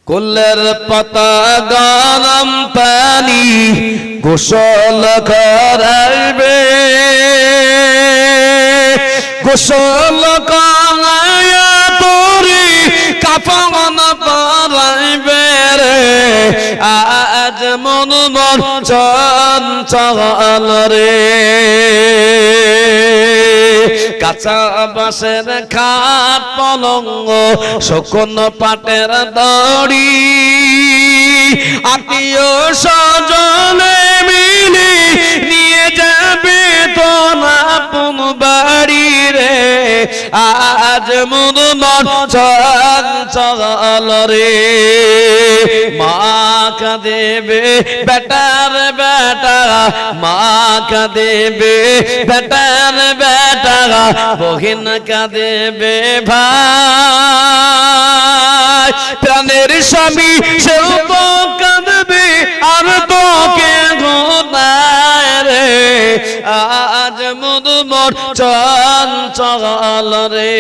কুলের পাতা গরম পানি গোসল করাইবে, গোসল করাইয়া তোরি কাফন পরাইবে রে। আজ মন মন চঞ্চল রে, কাঁচা বাঁশের খাট পলঙ্গ শকুন পাটের দড়ি, আত্মীয় স্বজনে মিলে নিয়ে যাবে তোর আপন বাড়ি রে। আজ মন মন চঞ্চল রে, মা কাঁদেবে বেটার বেটা, মা কাঁদেবে বেটার বেটা, বহিন কাঁদেবে ভাই, প্রাণের স্বামী সেও তো কাঁদবে আর তোকে গোনায় রে। আজ মন মন চঞ্চল রে।